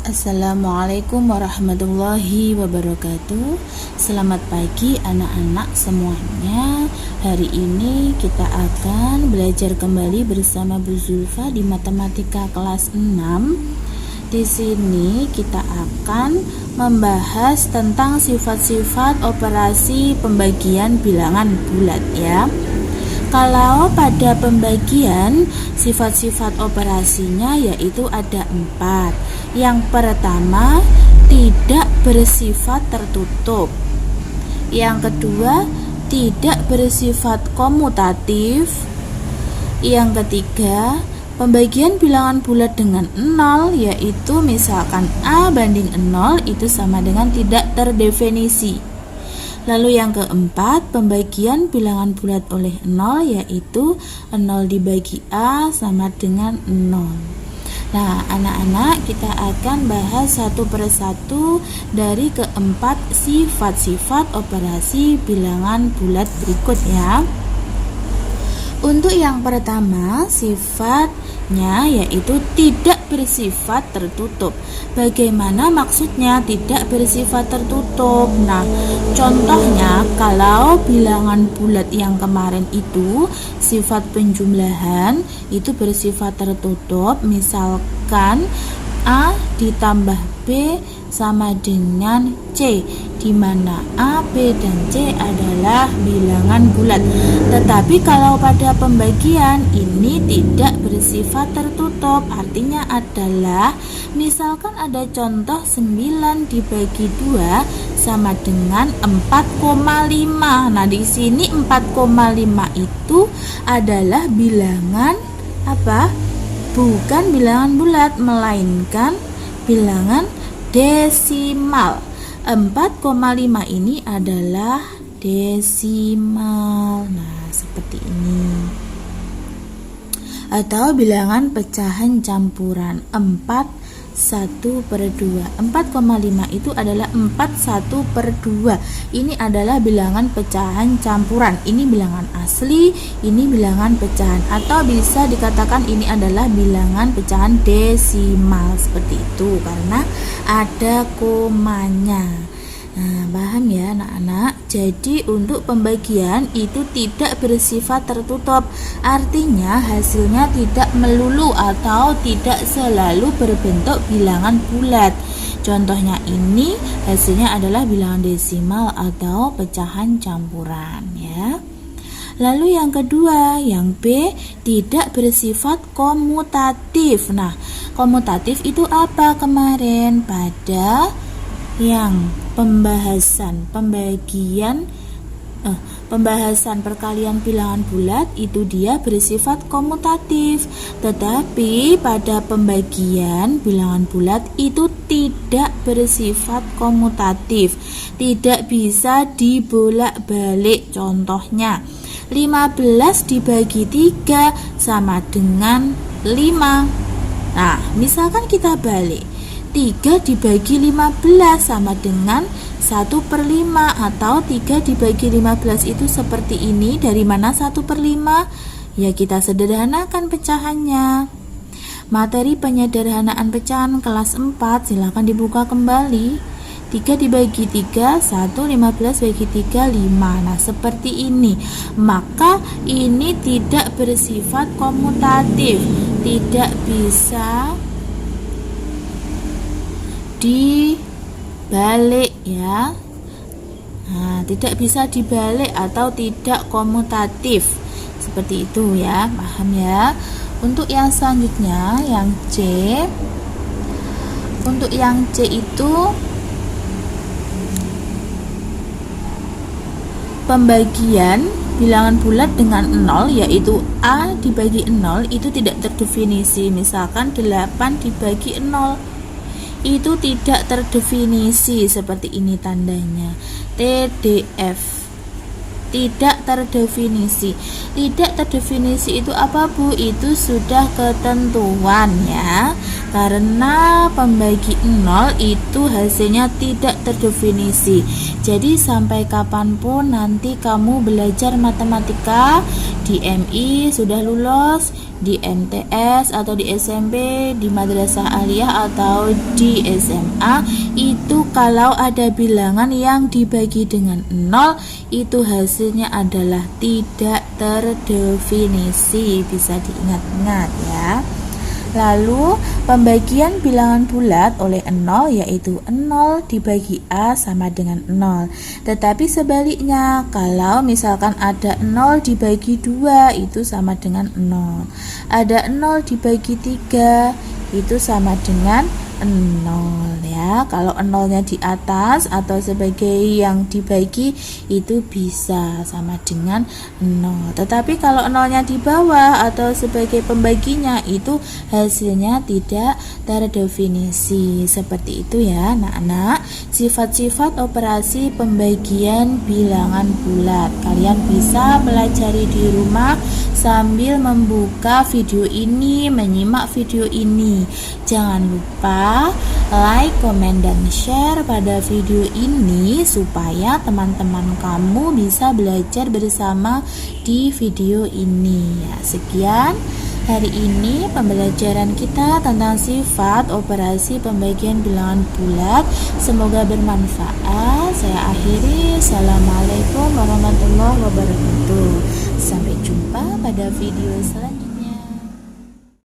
Assalamualaikum warahmatullahi wabarakatuh. Selamat pagi anak-anak semuanya. Hari ini kita akan belajar kembali bersama Bu Zulfa di matematika kelas 6. Di sini kita akan membahas tentang sifat-sifat operasi pembagian bilangan bulat ya. Kalau pada pembagian, sifat-sifat operasinya yaitu ada 4. Yang pertama, tidak bersifat tertutup. Yang kedua, tidak bersifat komutatif. Yang ketiga, pembagian bilangan bulat dengan 0, yaitu misalkan A banding 0 itu sama dengan tidak terdefinisi. Lalu yang keempat, pembagian bilangan bulat oleh 0, yaitu 0 dibagi A sama dengan 0. Nah, anak-anak, kita akan bahas satu persatu dari keempat sifat-sifat operasi bilangan bulat berikut ya. Untuk yang pertama, sifatnya yaitu tidak bersifat tertutup. Bagaimana maksudnya tidak bersifat tertutup? Nah, contohnya kalau bilangan bulat yang kemarin itu sifat penjumlahan itu bersifat tertutup, misalkan A ditambah B sama dengan C, di mana A, B, dan C adalah bilangan bulat. Tetapi kalau pada pembagian ini tidak bersifat tertutup, artinya adalah misalkan ada contoh 9 dibagi 2 sama dengan 4,5. Nah, di sini 4,5 itu adalah bilangan apa? Bukan bilangan bulat, melainkan bilangan desimal. 4,5 ini adalah desimal. Nah, seperti ini. Atau bilangan pecahan campuran 4/1/2. 4,5 itu adalah 4/1/2. Ini adalah bilangan pecahan campuran. Ini bilangan asli, ini bilangan pecahan, atau bisa dikatakan ini adalah bilangan pecahan desimal, seperti itu karena ada komanya. Nah, paham ya anak-anak? Jadi untuk pembagian itu tidak bersifat tertutup, artinya hasilnya tidak melulu atau tidak selalu berbentuk bilangan bulat. Contohnya ini hasilnya adalah bilangan desimal atau pecahan campuran ya. Lalu yang kedua, yang B, tidak bersifat komutatif. Nah, komutatif itu apa kemarin? Pada yang pembahasan perkalian bilangan bulat itu dia bersifat komutatif, tetapi pada pembagian bilangan bulat itu tidak bersifat komutatif, tidak bisa dibolak-balik. Contohnya 15 dibagi 3 sama dengan 5. Nah, misalkan kita balik, 3 dibagi 15 sama dengan 1/5, atau 3 dibagi 15 itu seperti ini. Dari mana 1/5? Ya, kita sederhanakan pecahannya. Materi penyederhanaan pecahan kelas 4 silahkan dibuka kembali. 3 dibagi 3, 1, 15 bagi 3, 5. Nah, seperti ini. Maka ini tidak bersifat komutatif, tidak bisa dibalik ya. Nah, tidak bisa dibalik atau tidak komutatif, seperti itu ya, paham ya. Untuk yang selanjutnya, yang C. Untuk yang C itu pembagian bilangan bulat dengan 0, yaitu A dibagi 0 itu tidak terdefinisi. Misalkan 8 dibagi 0 itu tidak terdefinisi, seperti ini tandanya, TDF, tidak terdefinisi. Tidak terdefinisi itu apa Bu? Itu sudah ketentuan ya. Karena pembagi 0 itu hasilnya tidak terdefinisi. Jadi sampai kapanpun nanti kamu belajar matematika di MI sudah lulus, di MTS atau di SMP, di madrasah aliyah atau di SMA, itu kalau ada bilangan yang dibagi dengan 0 itu hasilnya adalah tidak terdefinisi. Bisa diingat-ingat ya. Lalu pembagian bilangan bulat oleh 0 yaitu 0 dibagi A sama dengan 0. Tetapi sebaliknya, kalau misalkan ada 0 dibagi 2 itu sama dengan 0. Ada 0 dibagi 3 itu sama dengan 0 ya. Kalau 0-nya di atas atau sebagai yang dibagi itu bisa sama dengan 0. Tetapi kalau 0-nya di bawah atau sebagai pembaginya itu hasilnya tidak terdefinisi. Seperti itu ya anak-anak. Sifat-sifat operasi pembagian bilangan bulat kalian bisa pelajari di rumah sambil membuka video ini, menyimak video ini. Jangan lupa like, komen, dan share pada video ini supaya teman-teman kamu bisa belajar bersama di video ini ya. Sekian hari ini pembelajaran kita tentang sifat operasi pembagian bilangan bulat. Semoga bermanfaat. Saya akhiri. Assalamualaikum warahmatullahi wabarakatuh. Sampai jumpa pada video selanjutnya.